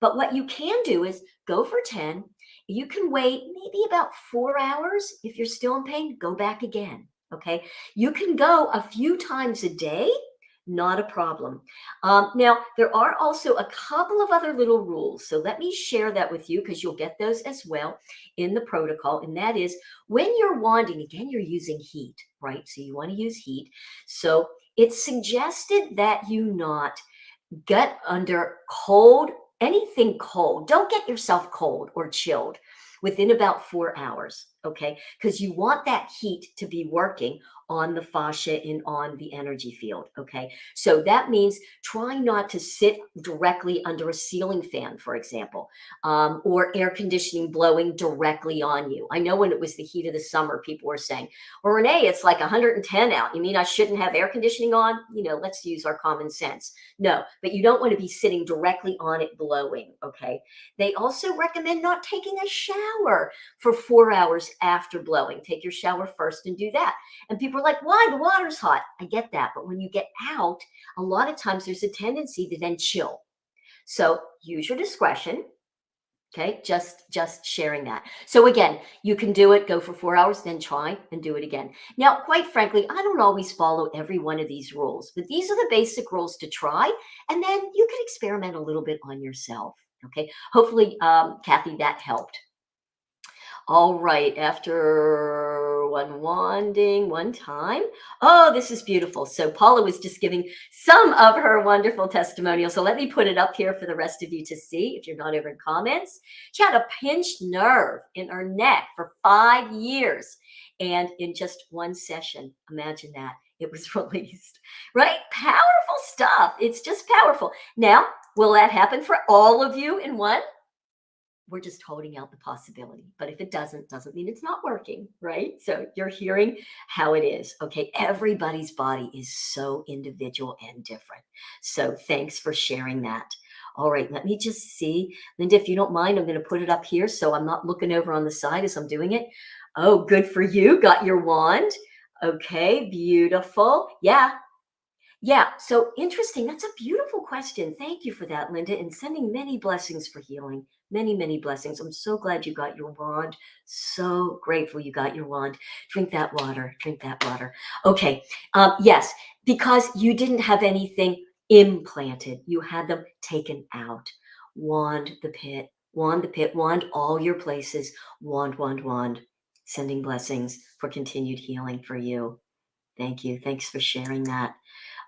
But what you can do is go for 10. You can wait maybe about 4 hours. If you're still in pain, go back again. Okay. You can go a few times a day. Not a problem. Now, there are also a couple of other little rules. So let me share that with you because you'll get those as well in the protocol. And that is when you're wanding, again, you're using heat, right? So you want to use heat. So it's suggested that you not get under anything cold. Don't get yourself cold or chilled within about 4 hours. okay? Because you want that heat to be working on the fascia and on the energy field, okay? So that means try not to sit directly under a ceiling fan, for example, or air conditioning blowing directly on you. I know when it was the heat of the summer, people were saying, well, Renee, it's like 110 out. You mean I shouldn't have air conditioning on? Let's use our common sense. No, but you don't want to be sitting directly on it blowing, okay? They also recommend not taking a shower for 4 hours after blowing. Take your shower first and do that. And people are like, why? The water's hot. I get that. But when you get out, a lot of times there's a tendency to then chill. So use your discretion. Okay, just sharing that. So again, you can do it, go for 4 hours, then try and do it again. Now, quite frankly, I don't always follow every one of these rules, but these are the basic rules to try, and then you can experiment a little bit on yourself. Okay, hopefully, Kathy, that helped. All right, after one wanding one time. Oh, this is beautiful. So Paula was just giving some of her wonderful testimonial. So let me put it up here for the rest of you to see if you're not over in comments. She had a pinched nerve in her neck for 5 years. And in just one session, imagine that, it was released, right? Powerful stuff. It's just powerful. Now, will that happen for all of you in one? We're just holding out the possibility. But if it doesn't mean it's not working, right? So you're hearing how it is. Okay. Everybody's body is so individual and different. So thanks for sharing that. All right. Let me just see. Linda, if you don't mind, I'm going to put it up here so I'm not looking over on the side as I'm doing it. Oh, good for you. Got your wand. Okay. Beautiful. Yeah. Yeah. So interesting. That's a beautiful question. Thank you for that, Linda, and sending many blessings for healing. Many, many blessings. I'm so glad you got your wand. So grateful you got your wand. Drink that water. Drink that water. Okay. Yes, because you didn't have anything implanted. You had them taken out. Wand the pit. Wand the pit. Wand all your places. Wand, wand, wand. Sending blessings for continued healing for you. Thank you. Thanks for sharing that.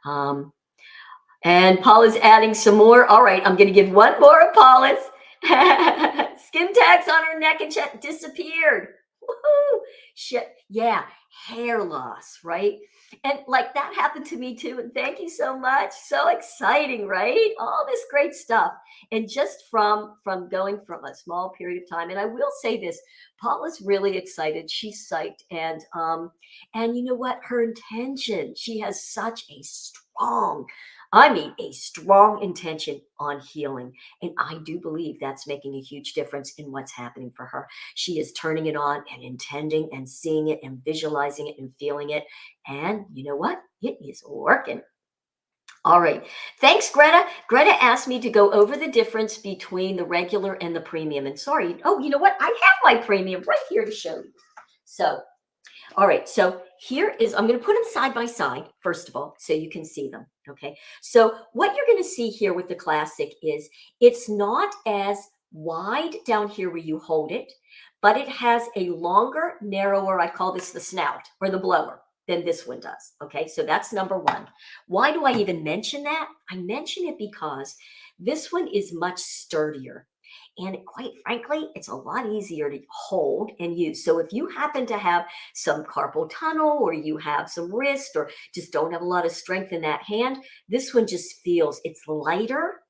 And Paula's adding some more. All right, I'm going to give one more of Paula's. Skin tags on her neck and chest disappeared. Woohoo! Shit. Yeah, hair loss, right? And like that happened to me too. And thank you so much. So exciting, right? All this great stuff. And just from going from a small period of time. And I will say this, Paula's really excited. She's psyched. And you know what? Her intention, she has such a strong intention on healing. And I do believe that's making a huge difference in what's happening for her. She is turning it on and intending and seeing it and visualizing it and feeling it. And you know what? It is working. All right. Thanks, Greta. Greta asked me to go over the difference between the regular and the premium. And sorry. Oh, you know what? I have my premium right here to show you. So all right, so here is, I'm going to put them side by side, first of all, so you can see them, okay? So what you're going to see here with the Classic is it's not as wide down here where you hold it, but it has a longer, narrower, I call this the snout or the blower, than this one does, okay? So that's number one. Why do I even mention that? I mention it because this one is much sturdier. And quite frankly, it's a lot easier to hold and use. So if you happen to have some carpal tunnel or you have some wrist or just don't have a lot of strength in that hand, this one just feels it's lighter.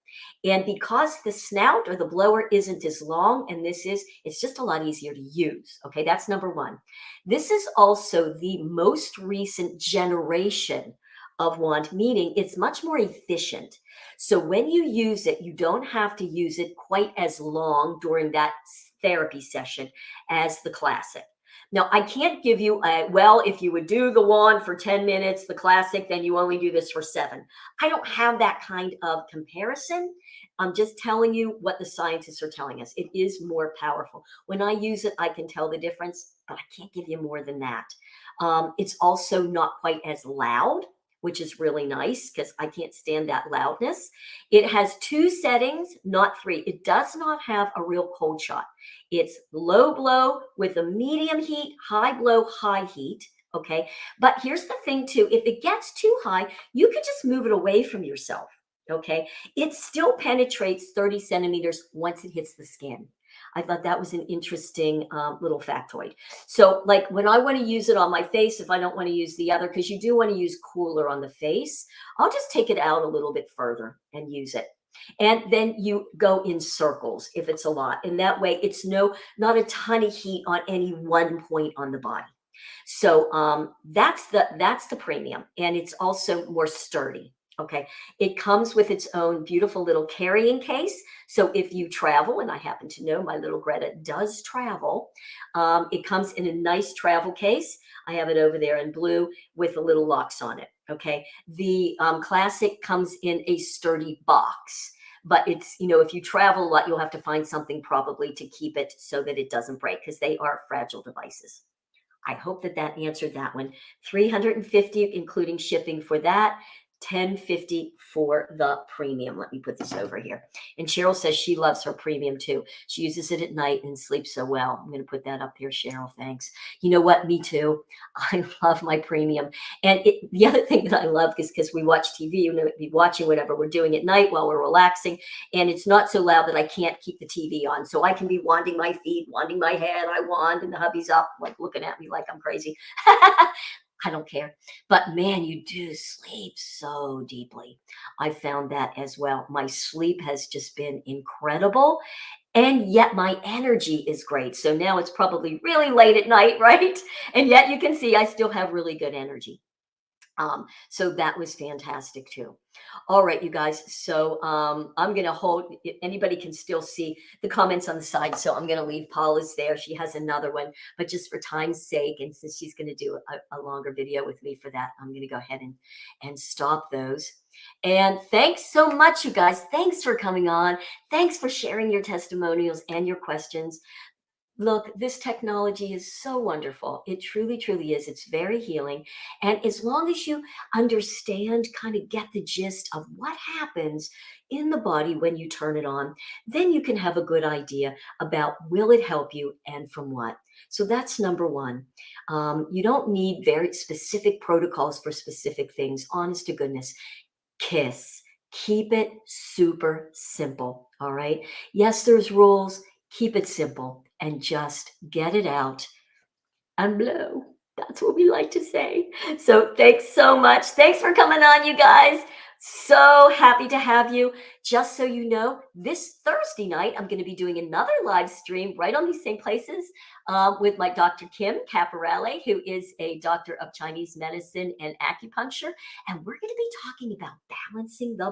And because the snout or the blower isn't as long, and it's just a lot easier to use. Okay, that's number one. This is also the most recent generation of wand, meaning it's much more efficient. So when you use it, you don't have to use it quite as long during that therapy session as the Classic. Now, I can't give you if you would do the wand for 10 minutes, the Classic, then you only do this for 7. I don't have that kind of comparison. I'm just telling you what the scientists are telling us. It is more powerful. When I use it, I can tell the difference, but I can't give you more than that. It's also not quite as loud, which is really nice because I can't stand that loudness. It has 2 settings, not 3. It does not have a real cold shot. It's low blow with a medium heat, high blow, high heat. Okay. But here's the thing too. If it gets too high, you can just move it away from yourself. Okay. It still penetrates 30 centimeters once it hits the skin. I thought that was an interesting little factoid. So, like when I want to use it on my face, if I don't want to use the other, because you do want to use cooler on the face, I'll just take it out a little bit further and use it. And then you go in circles if it's a lot. And that way it's not a ton of heat on any one point on the body. So that's the premium, and it's also more sturdy. Okay, it comes with its own beautiful little carrying case. So if you travel, and I happen to know my little Greta does travel, it comes in a nice travel case. I have it over there in blue with the little locks on it. Okay, the classic comes in a sturdy box. But it's, if you travel a lot, you'll have to find something probably to keep it so that it doesn't break because they are fragile devices. I hope that that answered that one. 350 including shipping for that. 1050 for the premium. Let me put this over here. And Cheryl says she loves her premium too. She uses it at night and sleeps so well. I'm going to put that up here, Cheryl. Thanks. You know what? Me too. I love my premium. And the other thing that I love is because we watch TV, be watching whatever we're doing at night while we're relaxing. And it's not so loud that I can't keep the TV on. So I can be wanding my feet, wanding my head. I wand and the hubby's up, like looking at me like I'm crazy. I don't care. But man, you do sleep so deeply. I found that as well. My sleep has just been incredible. And yet my energy is great. So now it's probably really late at night, right? And yet you can see I still have really good energy. So that was fantastic too. All right, you guys. So I'm going to hold, anybody can still see the comments on the side. So I'm going to leave Paula's there. She has another one, but just for time's sake, and since she's going to do a longer video with me for that, I'm going to go ahead and stop those. And thanks so much, you guys. Thanks for coming on. Thanks for sharing your testimonials and your questions. Look, this technology is so wonderful. It truly, truly is. It's very healing. And as long as you understand, kind of get the gist of what happens in the body when you turn it on, then you can have a good idea about will it help you and from what. So that's number one. You don't need very specific protocols for specific things. Honest to goodness, KISS. Keep it super simple. All right. Yes, there's rules. Keep it simple and just get it out and blow. That's what we like to say. So thanks so much. Thanks for coming on, you guys. So happy to have you. Just so you know, this Thursday night, I'm going to be doing another live stream right on these same places with my Dr. Kim Caporale, who is a doctor of Chinese medicine and acupuncture. And we're going to be talking about balancing the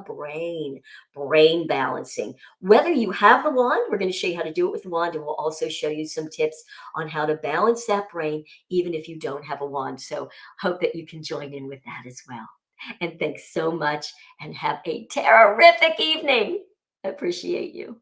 brain balancing. Whether you have the wand, we're going to show you how to do it with the wand, and we'll also show you some tips on how to balance that brain, even if you don't have a wand. So hope that you can join in with that as well. And thanks so much and have a terrific evening. I appreciate you.